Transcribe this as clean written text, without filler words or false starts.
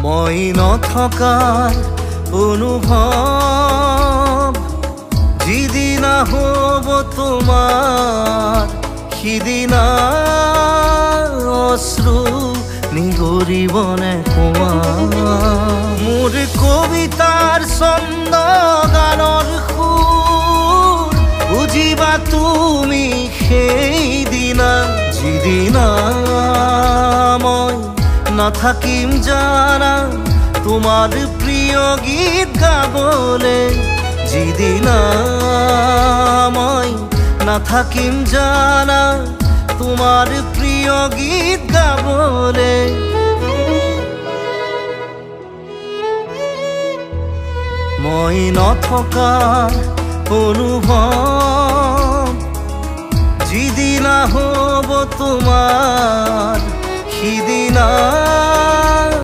মই নথকাৰ অনুভৱ যিদিনা হ'ব তোমাৰ সিদিনা অশ্ৰু নিগৰিবনে কোৱা মোৰ কবিতাৰ ছন্দ গানৰ সুৰ বুজিবা তুমি সেইদিনা যিদিনা মই নাথাকিম জানা তোমাৰ প্ৰিয় গীত গাবলে যিদিনা মই নাথাকিম জানা তোমাৰ প্ৰিয় গীত গাবলে মই নথকাৰ অনুভৱ যিদিনা হ'ব তোমাৰ সিদিনা